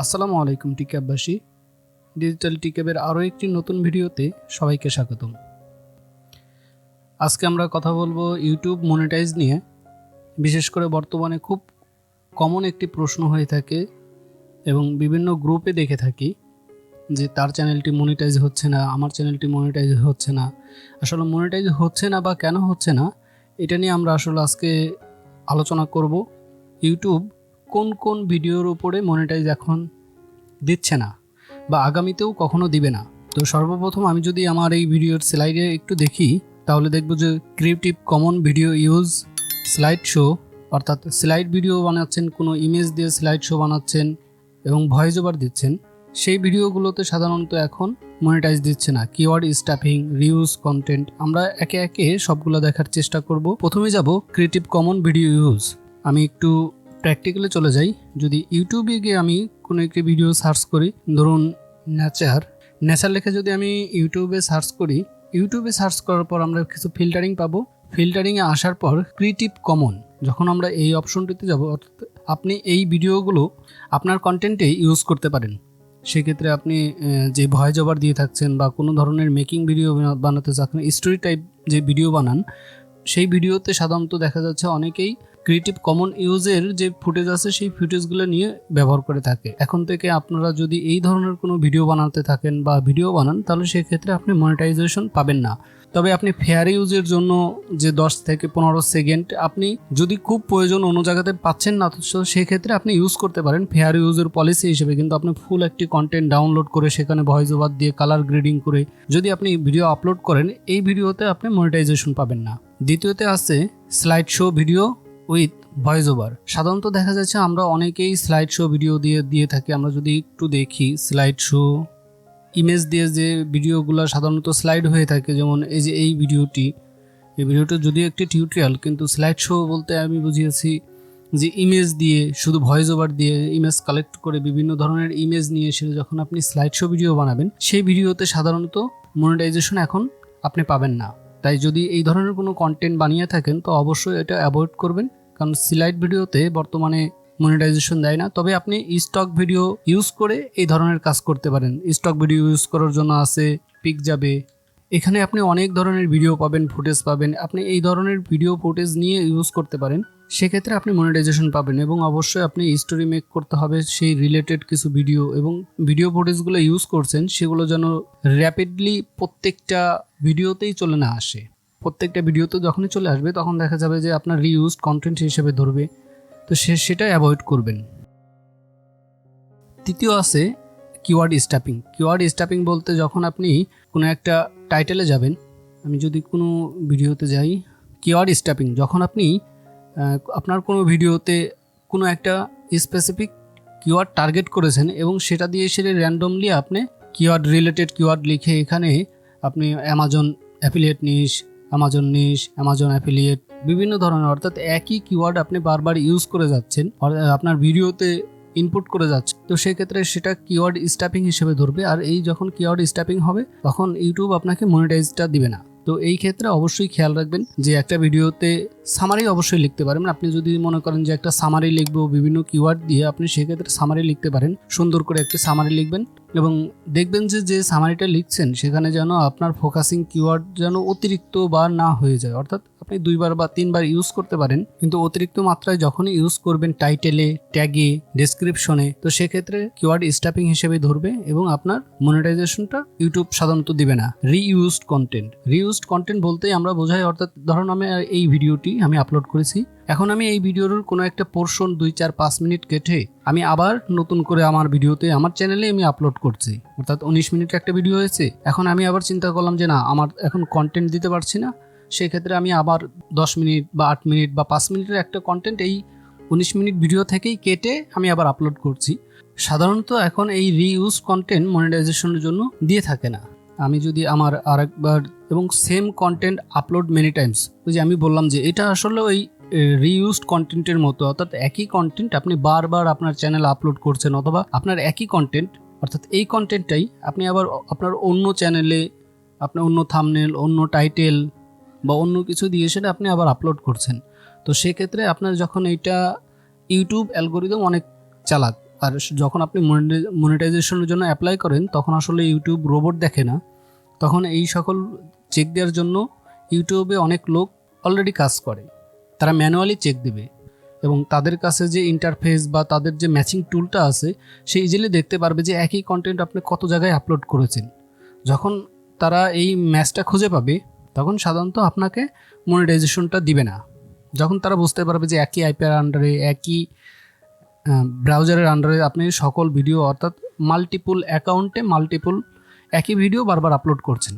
আসসালামু আলাইকুম টিক্যাববাসী। ডিজিটাল টিক্যাবের আরও একটি নতুন ভিডিওতে সবাইকে স্বাগতম। আজকে আমরা কথা বলবো ইউটিউব মনিটাইজ নিয়ে। বিশেষ করে বর্তমানে খুব কমন একটি প্রশ্ন হয়ে থাকে এবং বিভিন্ন গ্রুপে দেখে থাকি যে তার চ্যানেলটি মনিটাইজ হচ্ছে না, আমার চ্যানেলটি মনিটাইজ হচ্ছে না। আসলে মনিটাইজ হচ্ছে না বা কেন হচ্ছে না এটা নিয়ে আমরা আসলে আজকে আলোচনা করব। ইউটিউব কোন কোন ভিডিওর উপরে মনিটাইজ এখন দিচ্ছে না বা আগামীতেও কখনো দিবে না। তো সর্বপ্রথম আমি যদি আমার এই ভিডিওর স্লাইডে একটু দেখি তাহলে দেখব যে creative common video use slide show, অর্থাৎ স্লাইড ভিডিও বানাচ্ছেন, কোনো ইমেজ দিয়ে স্লাইড শো বানাচ্ছেন এবং ভয়েস ওভার দিচ্ছেন, সেই ভিডিওগুলোতে সাধারণত এখন মনিটাইজ দিচ্ছে না। কিওয়ার্ড স্টাফিং, রিউজ কন্টেন্ট, আমরা একে একে সবগুলো দেখার চেষ্টা করব। প্রথমে যাব ক্রিয়েটিভ কমন ভিডিও ইউজ। আমি একটু প্র্যাকটিক্যালে চলে যাই। যদি ইউটিউবে গিয়ে আমি কোনো একটি ভিডিও সার্চ করি, ধরুন নেচার লেখে যদি আমি ইউটিউবে সার্চ করি, ইউটিউবে সার্চ করার পর আমরা কিছু ফিল্টারিং পাবো। ফিল্টারিংয়ে আসার পর ক্রিয়েটিভ কমন, যখন আমরা এই অপশনটিতে যাব, অর্থাৎ আপনি এই ভিডিওগুলো আপনার কন্টেন্টে ইউজ করতে পারেন। সেক্ষেত্রে আপনি যে ভয়েস ওভার দিয়ে থাকছেন বা কোনো ধরনের মেকিং ভিডিও বানাতে চাচ্ছেন, স্টোরি টাইপ যে ভিডিও বানান, সেই ভিডিওতে সাধারণত দেখা যাচ্ছে অনেকেই ক্রিয়েটিভ কমন ইউজের যে ফুটেজ আছে সেই ফুটেজগুলো নিয়ে ব্যবহার করে থাকে। এখন থেকে আপনারা যদি এই ধরনের কোনো ভিডিও বানাতে থাকেন বা ভিডিও বানান, তাহলে সেক্ষেত্রে আপনি মনিটাইজেশন পাবেন না। তবে আপনি ফেয়ার ইউজের জন্য যে 10 থেকে 15 সেকেন্ড আপনি যদি খুব প্রয়োজন অন্য জায়গাতে পাচ্ছেন না, তো সেক্ষেত্রে আপনি ইউজ করতে পারেন ফেয়ার ইউজের পলিসি হিসেবে। কিন্তু আপনি ফুল একটি কন্টেন্ট ডাউনলোড করে সেখানে ভয়েস ওভার দিয়ে কালার গ্রেডিং করে যদি আপনি ভিডিও আপলোড করেন, এই ভিডিওতে আপনি মনিটাইজেশন পাবেন না। দ্বিতীয়তে আছে slide show video with voice over. সাধারণত দেখা যাচ্ছে আমরা অনেকেই স্লাইড শো ভিডিও দিয়ে থাকি। আমরা যদি একটু দেখি স্লাইড শো ইমেজ দিয়ে যে ভিডিওগুলো সাধারণত স্লাইড হয়ে থাকে, যেমন এই যে এই ভিডিওটা যদিও একটি টিউটোরিয়াল, কিন্তু স্লাইড শো বলতে আমি বুঝিয়েছি যে ইমেজ দিয়ে, শুধু ভয়েস ওভার দিয়ে ইমেজ কালেক্ট করে বিভিন্ন ধরনের ইমেজ নিয়ে এসে যখন আপনি স্লাইড শো ভিডিও বানাবেন, সেই ভিডিওতে সাধারণত মনিটাইজেশন এখন আপনি পাবেন না। তাই যদি এই ধরনের কোনো কন্টেন্ট বানিয়ে থাকেন তো অবশ্যই এটা অ্যাভয়েড করবেন, কারণ স্লাইড ভিডিওতে বর্তমানে মনিটাইজেশন দেয় না। তবে আপনি স্টক ভিডিও ইউজ করে এই ধরনের কাজ করতে পারেন। স্টক ভিডিও ইউজ করার জন্য আছে পিক যাবে, এখানে আপনি অনেক ধরনের ভিডিও পাবেন, ফুটেজ পাবেন। আপনি এই ধরনের ভিডিও ফুটেজ নিয়ে ইউজ করতে পারেন, সেক্ষেত্রে আপনি মনিটাইজেশন পাবেন। এবং অবশ্যই আপনি স্টোরি মেক করতে হবে সেই রিলেটেড কিছু ভিডিও, এবং ভিডিও ফুটেজগুলো ইউজ করছেন সেগুলো যেন র্যাপিডলি প্রত্যেকটা ভিডিওতেই চলে না আসে। প্রত্যেকটা ভিডিওতে যখনই চলে আসবে তখন দেখা যাবে যে আপনার রিইউজড কন্টেন্ট হিসেবে ধরবে, তো সেটা অ্যাভয়েড করবেন। তৃতীয় আছে কিওয়ার্ড স্টাফিং। কিওয়ার্ড স্টাফিং বলতে যখন আপনি কোনো একটা টাইটেলে যাবেন, আমি যদি কোনো ভিডিওতে যাই, কিওয়ার্ড স্টাফিং যখন আপনি আপনার কোনো ভিডিওতে কোনো একটা স্পেসিফিক কিওয়ার্ড টার্গেট করেছেন এবং সেটা দিয়ে সেটা র্যান্ডমলি আপনি কিওয়ার্ড রিলেটেড কিওয়ার্ড লিখে এখানে আপনি অ্যামাজন অ্যাফিলিয়েট নিশ, অ্যামাজন অ্যাফিলিয়েট, বিভিন্ন ধরনের, অর্থাৎ একই কিওয়ার্ড আপনি বারবার ইউজ করে যাচ্ছেন, আপনার ভিডিওতে ইনপুট করে যাচ্ছে, তো সেক্ষেত্রে সেটা কিওয়ার্ড স্টাফিং হিসেবে ধরবে। আর এই যখন কিওয়ার্ড স্টাফিং হবে তখন ইউটিউব আপনাকে মনিটাইজটা দিবে না। তো এই ক্ষেত্রে অবশ্যই খেয়াল রাখবেন যে একটা ভিডিওতে সামারি অবশ্যই লিখতে পারেন। আপনি যদি মনে করেন যে একটা সামারি লিখবো বিভিন্ন কিওয়ার্ড দিয়ে, আপনি সেক্ষেত্রে সামারি লিখতে পারেন, সুন্দর করে একটা সামারি লিখবেন এবং দেখবেন যে সামারিটা লিখছেন সেখানে যেন আপনার ফোকাসিং কিওয়ার্ড যেন অতিরিক্ত বার না হয়ে যায়। অর্থাৎ আপনি 2 বার বা 3 বার ইউজ করতে পারেন, কিন্তু অতিরিক্ত মাত্রায় যখনই ইউজ করবেন টাইটেলে, ট্যাগে, ডেসক্রিপশনে, তো সেক্ষেত্রে কিওয়ার্ড স্টাফিং হিসেবে ধরবে এবং আপনার মনিটাইজেশনটা ইউটিউব সাধারণত দিবে না। রিইউজড কন্টেন্ট বলতেই আমরা বোঝাই, অর্থাৎ ধরুন আমি এই ভিডিওটি আমি আপলোড করেছি, এখন আমি এই ভিডিওর কোনো একটা পোর্শন 2, 4, 5 মিনিট কেটে আমি আবার নতুন করে আমার ভিডিওতে আমার চ্যানেলে আমি আপলোড করছি, অর্থাৎ 19 মিনিটের একটা ভিডিও হয়েছে। এখন আমি আবার চিন্তা করলাম যে না, আমার এখন কন্টেন্ট দিতে পারছি না, সেক্ষেত্রে আমি আবার 10 মিনিট বা 8 মিনিট বা 5 মিনিটের একটা কন্টেন্ট এই 19 মিনিট ভিডিও থেকেই কেটে আমি আবার আপলোড করছি। সাধারণত এখন এই রিইউজ কন্টেন্ট মনিটাইজেশনের জন্য দিয়ে থাকে না। আমি যদি আমার আরেকবার এবং same content upload many Times, ওই যে আমি বললাম যে এটা আসলে ওই রিইউজড কন্টেন্টের মতো, অর্থাৎ একই কন্টেন্ট আপনি বারবার আপনার চ্যানেলে আপলোড করছেন, অথবা আপনার একই কন্টেন্ট, অর্থাৎ এই কন্টেন্টটাই আপনি আবার আপনার অন্য চ্যানেলে আপনার অন্য থাম্বনেল, অন্য টাইটেল বা অন্য কিছু দিয়ে সেটা আপনি আবার আপলোড করছেন। তো সেক্ষেত্রে আপনার যখন এইটা ইউটিউব অ্যালগোরিদম অনেক চালাক, আর যখন আপনি মনিটাইজেশনের জন্য অ্যাপ্লাই করেন তখন আসলে ইউটিউব রোবট দেখে না, তখন এই সকল চেক দেওয়ার জন্য ইউটিউবে অনেক লোক অলরেডি কাজ করে, তারা ম্যানুয়ালি চেক দেবে এবং তাদের কাছে যে ইন্টারফেস বা তাদের যে ম্যাচিং টুলটা আছে সে ইজিলি দেখতে পারবে যে একই কন্টেন্ট আপনি কত জায়গায় আপলোড করেছেন। যখন তারা এই ম্যাচটা খুঁজে পাবে তখন সাধারণত আপনাকে মনিটাইজেশনটা দিবে না। যখন তারা বুঝতে পারবে যে একই আইপিআর আন্ডারে, একই ব্রাউজারের আন্ডারে আপনি সকল ভিডিও অর্থাৎ মাল্টিপল অ্যাকাউন্টে মাল্টিপল একই ভিডিও বারবার আপলোড করছেন,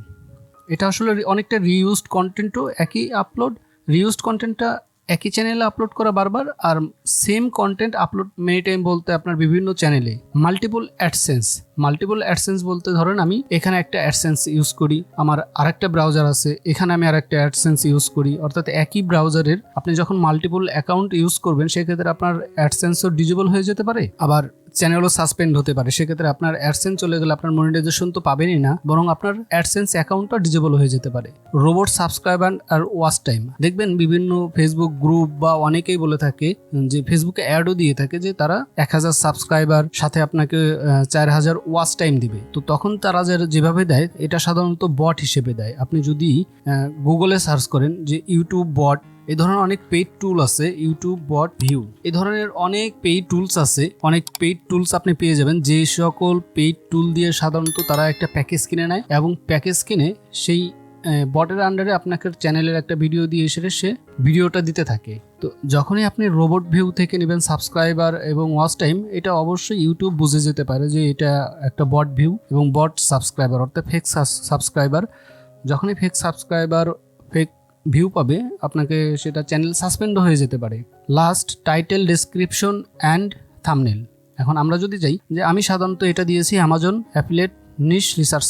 এটা আসলে অনেকটা রিইউজড কন্টেন্টও একই আপলোড, রিইউজড কন্টেন্টটা একই চ্যানেলে আপলোড করা বারবার, আর same content upload many time বলতে আপনার বিভিন্ন চ্যানেলে। মাল্টিপল অ্যাডসেন্স বলতে ধরেন আমি এখানে একটা অ্যাডসেন্স ইউজ করি, আমার আরেকটা ব্রাউজার আছে এখানে আমি আরেকটা অ্যাডসেন্স ইউজ করি, অর্থাৎ একই ব্রাউজারের আপনি যখন মাল্টিপল অ্যাকাউন্ট ইউজ করবেন সেক্ষেত্রে আপনার অ্যাডসেন্সও ডিজেবল হয়ে যেতে পারে, আবার চ্যানেলও সাসপেন্ড হতে পারে। সেক্ষেত্রে আপনার অ্যাডসেন্স চলে গেলে আপনার মনিটাইজেশন তো পাবেনই না, বরং আপনার অ্যাডসেন্স অ্যাকাউন্টটা ডিজেবল হয়ে যেতে পারে। রোবট সাবস্ক্রাইবার আর ওয়াচ টাইম, দেখবেন বিভিন্ন ফেসবুক গ্রুপ বা অনেকেই বলে থাকে যে ফেসবুকে অ্যাডও দিয়ে থাকে যে তারা 1000 সাবস্ক্রাইবার সাথে আপনাকে 4000 ওয়াচ টাইম দিবে। তো তখন তারা যেভাবে দেয় এটা সাধারণত বট হিসেবে দেয়। আপনি যদি গুগলে সার্চ করেন যে ইউটিউব বট, এই ধরনের অনেক পেইড টুল আছে, ইউটিউব বট ভিউ, এই ধরনের অনেক পেইড টুলস আছে, অনেক পেইড টুলস আপনি পেয়ে যাবেন, যে সকল পেইড টুল দিয়ে সাধারণত তারা একটা প্যাকেজ কিনে নেয় এবং প্যাকেজ কিনে সেই বটের আন্ডারে আপনাকে চ্যানেলের একটা ভিডিও দিয়ে এসে সে ভিডিওটা দিতে থাকে। তো যখনই আপনি রোবট ভিউ থেকে নেবেন সাবস্ক্রাইবার এবং ওয়াচ টাইম, এটা অবশ্যই ইউটিউব বুঝে যেতে পারে যে এটা একটা বট ভিউ এবং বট সাবস্ক্রাইবার অর্থাৎ ফেক সাবস্ক্রাইবার। যখনই ফেক সাবস্ক্রাইবার ফেক ভিউ পাবে আপনাকে সেটা চ্যানেল সাসপেন্ডও হয়ে যেতে পারে। Last, title, description and thumbnail. এখন আমরা যদি যাই যে আমি সাধারণত এটা দিয়েছি অ্যামাজন অ্যাফিলিয়েট নিশ রিসার্চ,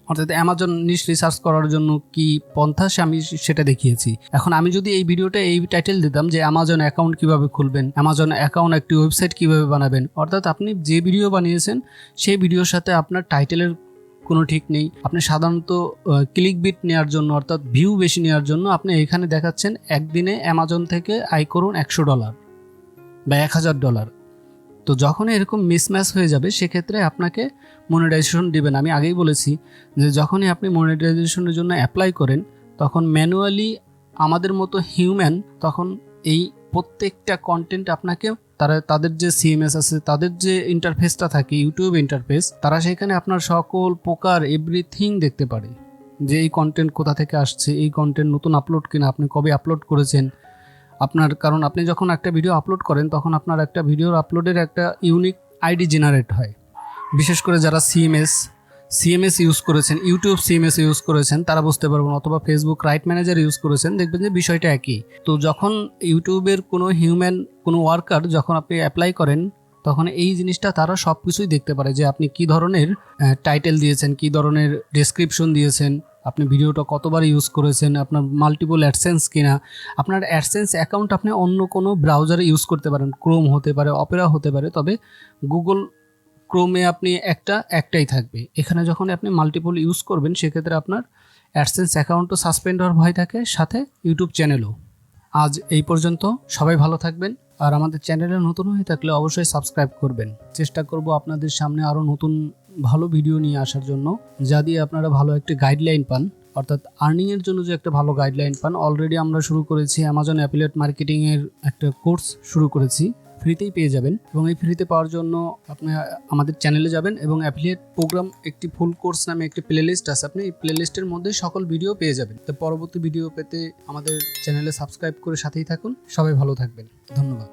অর্থাৎ অ্যামাজন নিশ রিসার্চ করার জন্য কি পন্থা আমি সেটা দেখিয়েছি। এখন আমি যদি এই ভিডিওটা এই টাইটেল দিতাম যে অ্যামাজন অ্যাকাউন্ট কিভাবে খুলবেন, অ্যামাজন অ্যাকাউন্ট একটি ওয়েবসাইট কিভাবে বানাবেন, অর্থাৎ আপনি যে ভিডিও বানিয়েছেন সেই ভিডিওর সাথে আপনার টাইটেলের কোনো ঠিক নেই। আপনি সাধারণত ক্লিক বিট নেওয়ার জন্য অর্থাৎ ভিউ বেশি নেওয়ার জন্য আপনি এখানে দেখাচ্ছেন একদিনে অ্যামাজন থেকে আয় করুন $100 বা $1000। তো যখন এরকম মিসম্যাচ হয়ে যাবে সেক্ষেত্রে আপনাকে মনিটাইজেশন দিবেন। আমি আগেই বলেছি যে যখনই আপনি মনিটাইজেশনের জন্য অ্যাপ্লাই করেন তখন ম্যানুয়ালি আমাদের মতো হিউম্যান তখন এই প্রত্যেকটা কন্টেন্ট আপনাকে তাদের যে সিএমএস আছে, তাদের যে ইন্টারফেসটা থাকে ইউটিউব ইন্টারফেস, তারা সেখানে আপনার সকল প্রকার এভরিথিং দেখতে পারে যে এই কন্টেন্ট কোথা থেকে আসছে, এই কন্টেন্ট নতুন আপলোড কিনা, আপনি কবে আপলোড করেছেন আপনার। কারণ আপনি যখন একটা ভিডিও আপলোড করেন তখন আপনার একটা ভিডিওর আপলোডের একটা ইউনিক আইডি জেনারেট হয়। বিশেষ করে যারা সিএমএস ইউজ করেছেন, ইউটিউব সিএমএস ইউজ করেছেন তারা বুঝতে পারবেন, অথবা ফেসবুক রাইট ম্যানেজার ইউজ করেছেন, দেখবেন যে বিষয়টা একই। তো যখন ইউটিউবের কোনো হিউম্যান কোনো ওয়ার্কার যখন আপনি অ্যাপ্লাই করেন তখন এই জিনিসটা তারা সব কিছুই দেখতে পারে যে আপনি কী ধরনের টাইটেল দিয়েছেন, কী ধরনের ডেসক্রিপশন দিয়েছেন, আপনি ভিডিওটা কতবার ইউজ করেছেন, আপনার মাল্টিপল অ্যাডসেন্স কিনা। আপনার অ্যাডসেন্স অ্যাকাউন্ট আপনি অন্য কোনো ব্রাউজারে ইউজ করতে পারেন, ক্রোম হতে পারে, অপেরা হতে পারে, তবে গুগল ক্রোমে আপনি একটাই থাকবে। এখানে যখন আপনি মাল্টিপল ইউজ করবেন সেক্ষেত্রে আপনার অ্যাডসেন্স অ্যাকাউন্টও সাসপেন্ড হওয়ার ভয় থাকে, সাথে ইউটিউব চ্যানেলও। আজ এই পর্যন্ত, সবাই ভালো থাকবেন, আর আমাদের চ্যানেলে নতুন হয়ে থাকলে অবশ্যই সাবস্ক্রাইব করবেন। চেষ্টা করব আপনাদের সামনে আরও নতুন ভালো ভিডিও নিয়ে আসার জন্য, যা দিয়ে আপনারা ভালো একটি গাইডলাইন পান, অর্থাৎ আর্নিংয়ের জন্য যে একটা ভালো গাইডলাইন পান। অলরেডি আমরা শুরু করেছি অ্যামাজন অ্যাফিলিয়েট মার্কেটিংয়ের একটা কোর্স শুরু করেছি, ফ্রিতেই পেয়ে যাবেন, এবং এই ফ্রিতে পাওয়ার জন্য আপনি আমাদের চ্যানেলে যাবেন এবং অ্যাফিলিয়েট প্রোগ্রাম একটি ফুল কোর্স নামে একটি প্লেলিস্ট আছে, আপনি এই প্লেলিস্টের মধ্যে সকল ভিডিও পেয়ে যাবেন। তো পরবর্তী ভিডিও পেতে আমাদের চ্যানেলে সাবস্ক্রাইব করে সাথেই থাকুন। সবাই ভালো থাকবেন, ধন্যবাদ।